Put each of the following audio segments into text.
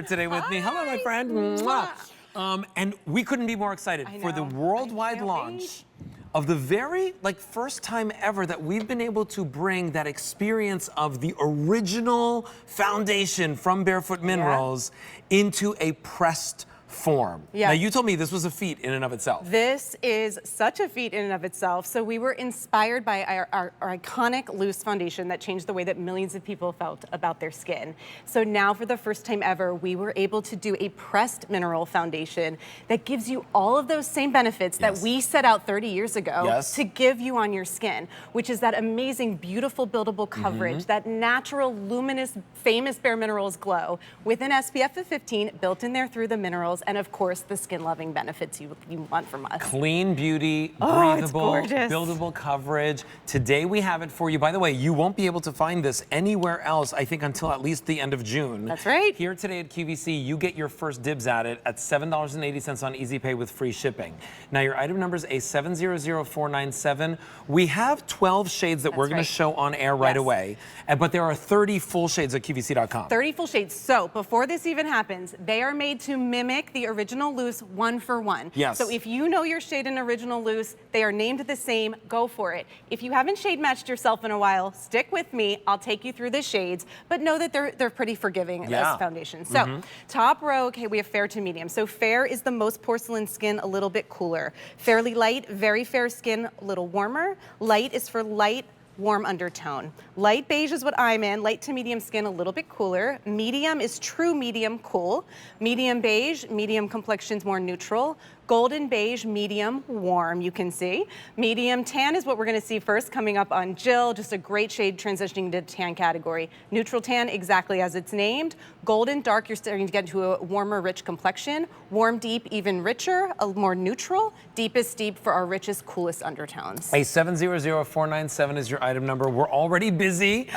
today with me. Hello, my friend. Mwah. And we couldn't be more excited for the worldwide launch of the very first time ever that we've been able to bring that experience of the original foundation from bareMinerals into a pressed form. Now, you told me this was a feat in and of itself. This is such a feat in and of itself. So we were inspired by our iconic loose foundation that changed the way that millions of people felt about their skin. So now for the first time ever, we were able to do a pressed mineral foundation that gives you all of those same benefits that we set out 30 years ago to give you on your skin, which is that amazing, beautiful, buildable coverage, that natural, luminous, famous bareMinerals glow with an SPF of 15 built in there through the minerals, and of course the skin-loving benefits you want from us. Clean beauty, breathable, buildable coverage. Today we have it for you. By the way, you won't be able to find this anywhere else, I think, until at least the end of June. That's right. Here today at QVC, you get your first dibs at it at $7.80 on Easy Pay with free shipping. Now your item number is A700497. We have 12 shades that we're going to show on air right away, but there are 30 full shades at QVC.com. 30 full shades. So before this even happens, they are made to mimic the original loose one for one. So if you know your shade in original loose, they are named the same, go for it. If you haven't shade matched yourself in a while, stick with me. I'll take you through the shades, but know that they're pretty forgiving as foundations. So top row, okay, we have fair to medium. So fair is the most porcelain skin, a little bit cooler. Fairly light, very fair skin, a little warmer. Light is for light, warm undertone. Light beige is what I'm in. Light to medium skin, a little bit cooler. Medium is true medium cool. Medium beige, medium complexions more neutral. Golden beige, medium warm, you can see. Medium tan is what we're gonna see first coming up on Jill, just a great shade transitioning to tan category. Neutral tan, exactly as it's named. Golden dark, you're starting to get into a warmer, rich complexion. Warm deep, even richer, a more neutral. Deepest deep for our richest, coolest undertones. A700497 is your item number. We're already busy.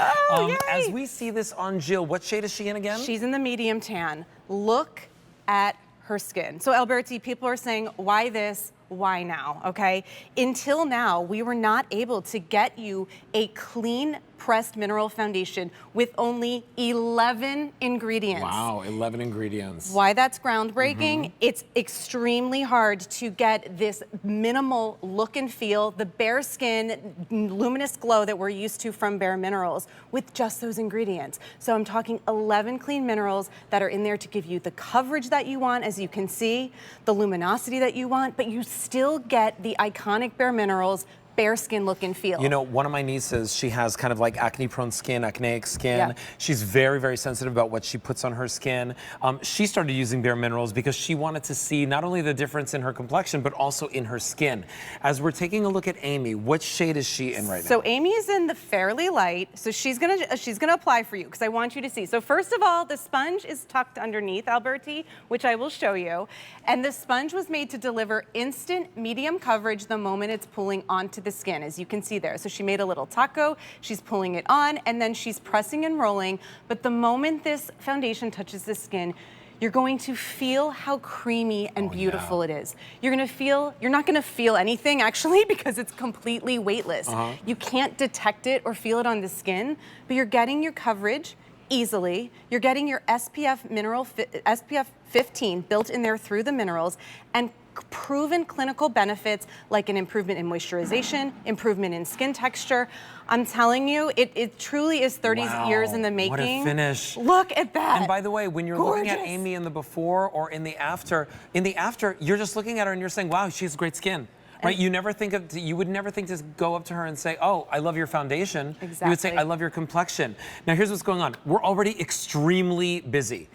As we see this on Jill, what shade is she in again? She's in the medium tan. Look at her skin. So Alberti, people are saying, why this? Why now? Okay. Until now, we were not able to get you a clean pressed mineral foundation with only 11 ingredients. Wow, 11 ingredients. Why that's groundbreaking? It's extremely hard to get this minimal look and feel, the bare skin, luminous glow that we're used to from bareMinerals with just those ingredients. So I'm talking 11 clean minerals that are in there to give you the coverage that you want, as you can see, the luminosity that you want, but you still get the iconic bareMinerals bare skin look and feel. You know, one of my nieces, she has kind of like acne-prone skin, acneic skin. She's very, very sensitive about what she puts on her skin. She started using bareMinerals because she wanted to see not only the difference in her complexion, but also in her skin. As we're taking a look at Amy, what shade is she in right now? So Amy is in the fairly light. So she's gonna apply for you because I want you to see. So first of all, the sponge is tucked underneath, Alberti, which I will show you. And the sponge was made to deliver instant medium coverage the moment it's pulling onto the skin, as you can see there. So she made a little taco, she's pulling it on, and then she's pressing and rolling. But the moment this foundation touches the skin, you're going to feel how creamy and beautiful it is. You're not gonna feel anything actually because it's completely weightless. You can't detect it or feel it on the skin, but you're getting your coverage easily. You're getting your SPF 15 built in there through the minerals, and proven clinical benefits like an improvement in moisturization, improvement in skin texture. I'm telling you, it truly is 30 years in the making. What a finish. Look at that. And by the way, when you're looking at Amy in the before or in the after, you're just looking at her and you're saying, wow, she has great skin. Right, you would never think to go up to her and say, oh, I love your foundation. You would say, I love your complexion. Now here's what's going on. We're already extremely busy.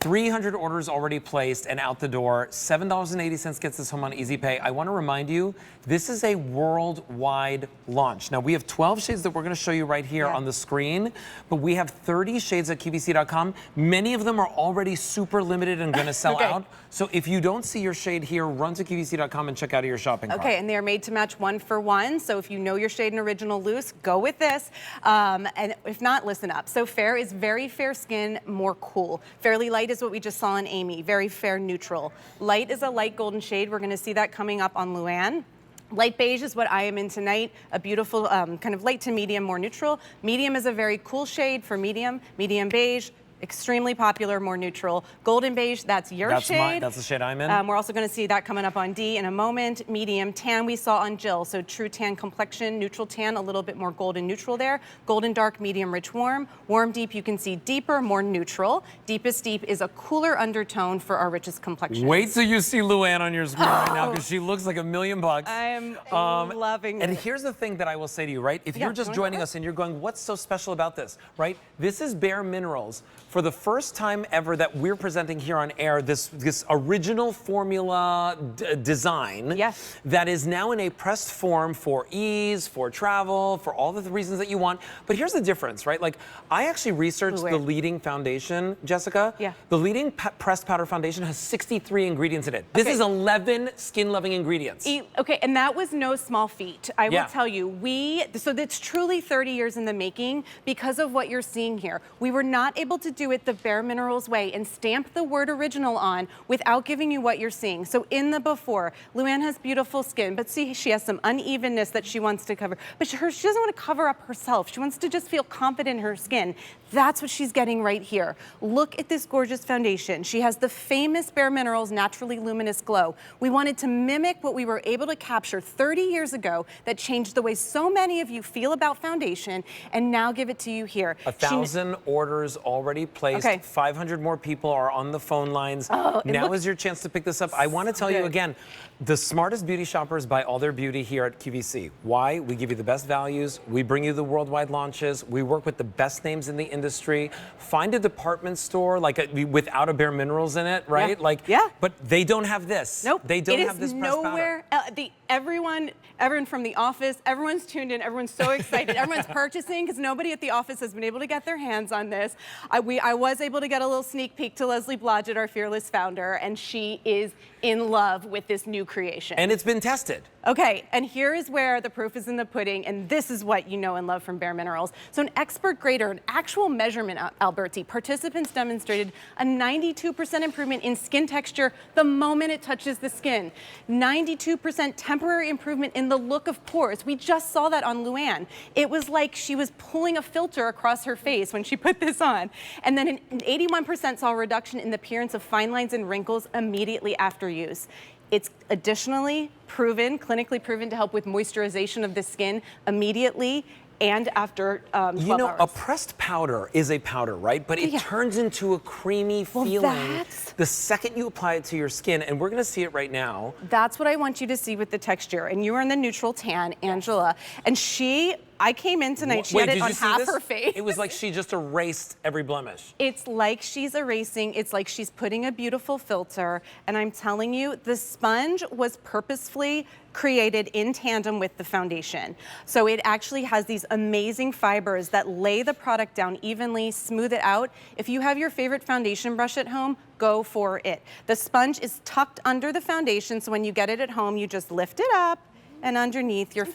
300 orders already placed and out the door. $7.80 gets this home on Easy Pay. I want to remind you, this is a worldwide launch. Now, we have 12 shades that we're going to show you right here on the screen, but we have 30 shades at QVC.com. Many of them are already super limited and going to sell out. So if you don't see your shade here, run to QVC.com and check out your shopping cart. And they are made to match one for one. So if you know your shade in original loose, go with this. And if not, listen up. So fair is very fair skin, more cool. Fairly light is what we just saw in Amy, very fair neutral. Light is a light golden shade. We're gonna see that coming up on Luann. Light beige is what I am in tonight, a beautiful kind of light to medium, more neutral. Medium is a very cool shade for medium. Medium beige, extremely popular, more neutral. Golden beige, that's your shade. That's the shade I'm in. We're also going to see that coming up on D in a moment. Medium tan we saw on Jill, so true tan complexion, neutral tan, a little bit more golden neutral there. Golden dark, medium rich warm. Warm deep, you can see deeper, more neutral. Deepest deep is a cooler undertone for our richest complexion. Wait till you see Luann on your screen right now, because she looks like $1,000,000. I'm loving it. And here's the thing that I will say to you, right? If you're just joining us and you're going, what's so special about this, right? This is bareMinerals. For the first time ever that we're presenting here on air, this original formula design that is now in a pressed form for ease, for travel, for all the reasons that you want. But here's the difference, right? Like, I actually researched the leading foundation, Jessica. Yeah. The leading pressed powder foundation has 63 ingredients in it. This is 11 skin-loving ingredients. Okay, and that was no small feat. I will tell you, so it's truly 30 years in the making because of what you're seeing here. We were not able to do it the bareMinerals way and stamp the word original on without giving you what you're seeing. So in the before, Luann has beautiful skin, but see, she has some unevenness that she wants to cover. But she doesn't want to cover up herself. She wants to just feel confident in her skin. That's what she's getting right here. Look at this gorgeous foundation. She has the famous bareMinerals Naturally Luminous Glow. We wanted to mimic what we were able to capture 30 years ago that changed the way so many of you feel about foundation, and now give it to you here. 1,000 orders already placed. 500 more people are on the phone lines. Now is your chance to pick this up. I want to tell you again, the smartest beauty shoppers buy all their beauty here at QVC. Why? We give you the best values. We bring you the worldwide launches. We work with the best names in the industry. Find a department store without a bareMinerals in it, right? But they don't have this. Nope. They don't have this pressed powder. Everyone from the office, everyone's tuned in, everyone's so excited, everyone's purchasing because nobody at the office has been able to get their hands on this. I was able to get a little sneak peek to Leslie Blodgett, our fearless founder, and she is in love with this new creation. And it's been tested. Okay, and here is where the proof is in the pudding, and this is what you know and love from bareMinerals. So an expert grader, an actual measurement, Alberti, participants demonstrated a 92% improvement in skin texture the moment it touches the skin. 92% temporary improvement in the look of pores. We just saw that on Luann. It was like she was pulling a filter across her face when she put this on. And then an 81% saw a reduction in the appearance of fine lines and wrinkles immediately after use. It's additionally proven, clinically proven, to help with moisturization of the skin immediately and after 12 You know, hours. a pressed powder is a powder, right? But it turns into a creamy feeling the second you apply it to your skin, and we're gonna see it right now. That's what I want you to see with the texture. And you are in the neutral tan, Angela. And I came in tonight, she had it on half her face. It was like she just erased every blemish. It's like she's erasing, it's like she's putting a beautiful filter. And I'm telling you, the sponge was purposefully created in tandem with the foundation. So it actually has these amazing fibers that lay the product down evenly, smooth it out. If you have your favorite foundation brush at home, go for it. The sponge is tucked under the foundation, so when you get it at home, you just lift it up, and underneath your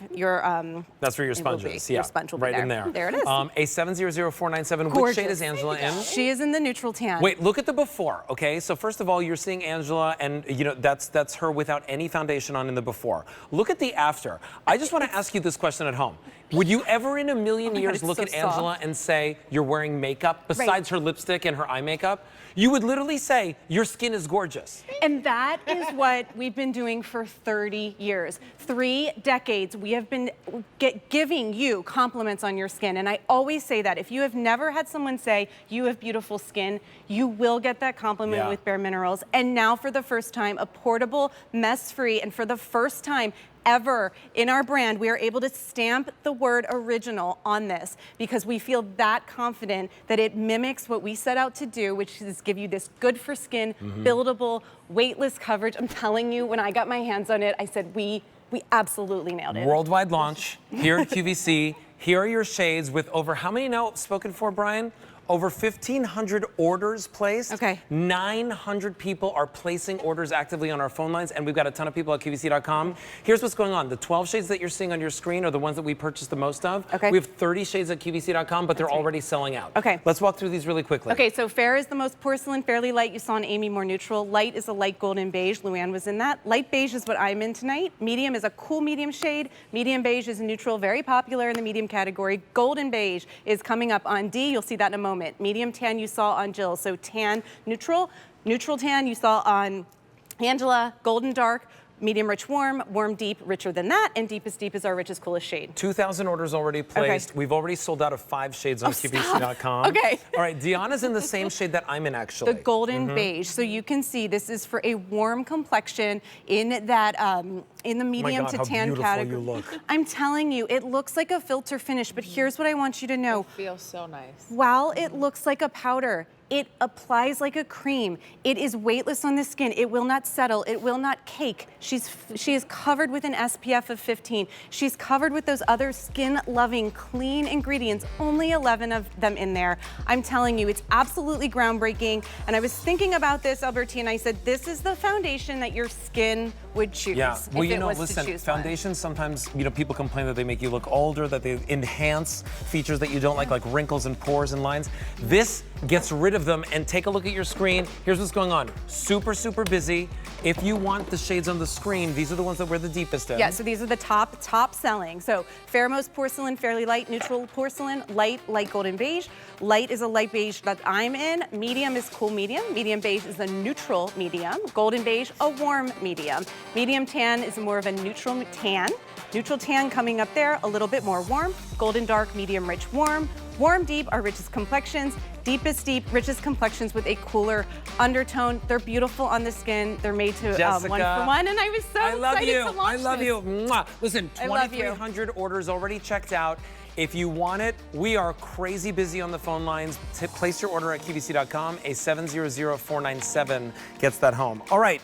that's where your sponge is. Your sponge will be in there. There it is. A700497. Gorgeous. Which shade is Angela in? She is in the neutral tan. Wait, look at the before, okay? So first of all, you're seeing Angela, and you know that's her without any foundation on in the before. Look at the after. I just want to ask you this question at home. Would you ever in a million years look at Angela and say you're wearing makeup besides her lipstick and her eye makeup? You would literally say your skin is gorgeous. And that is what we've been doing for 30 years. 3 decades, we have been giving you compliments on your skin. And I always say that if you have never had someone say you have beautiful skin, you will get that compliment with bareMinerals. And now for the first time, a portable, mess-free, and for the first time ever in our brand, we are able to stamp the word original on this because we feel that confident that it mimics what we set out to do, which is give you this good for skin, buildable, weightless coverage. I'm telling you, when I got my hands on it, I said, we absolutely nailed it. Worldwide launch here at QVC. Here are your shades with over how many now spoken for, Brian? Over 1,500 orders placed. Okay. 900 people are placing orders actively on our phone lines, and we've got a ton of people at QVC.com. Here's what's going on. The 12 shades that you're seeing on your screen are the ones that we purchased the most of. Okay. We have 30 shades at QVC.com, but they're already selling out. Okay. Let's walk through these really quickly. Okay, so fair is the most porcelain, fairly light. You saw an Amy more neutral. Light is a light golden beige. Luann was in that. Light beige is what I'm in tonight. Medium is a cool medium shade. Medium beige is neutral, very popular in the medium category. Golden beige is coming up on D. You'll see that in a moment. moment. Medium tan you saw on Jill, so tan, neutral tan you saw on Angela, golden dark, medium rich warm, warm deep, richer than that, and deepest deep is our richest, coolest shade. 2,000 orders already placed. Okay. We've already sold out of 5 shades on QVC.com. Okay. All right, Deanna's in the same shade that I'm in, actually. The golden beige. So you can see this is for a warm complexion in that in the medium to tan category. You look. I'm telling you, it looks like a filter finish, but here's what I want you to know. It feels so nice. While it looks like a powder, it applies like a cream. It is weightless on the skin. It will not settle. It will not cake. She is covered with an SPF of 15. She's covered with those other skin-loving, clean ingredients, only 11 of them in there. I'm telling you, it's absolutely groundbreaking. And I was thinking about this, Albertine, and I said, this is the foundation that your skin would choose. Yeah, well, if you it know, was listen, to choose foundations sometimes, you know, people complain that they make you look older, that they enhance features that you don't like wrinkles and pores and lines. This gets rid of them, and take a look at your screen. Here's what's going on. Super, super busy. If you want the shades on the screen, these are the ones that we're the deepest in. Yeah, so these are the top selling. So Fairmost porcelain, fairly light, neutral porcelain, light golden beige. Light is a light beige that I'm in. Medium is cool medium. Medium beige is a neutral medium. Golden beige, a warm medium. Medium tan is more of a neutral tan. Neutral tan coming up there, a little bit more warm. Golden dark, medium rich, warm. Warm deep, our richest complexions. Deepest deep, richest complexions with a cooler undertone. They're beautiful on the skin. They're made to Jessica, 1 for 1, and I was so excited to launch I love you. Mwah. Listen, I love you. 2,300 orders already checked out. If you want it, we are crazy busy on the phone lines. Place your order at QVC.com. A 700-497 gets that home. All right.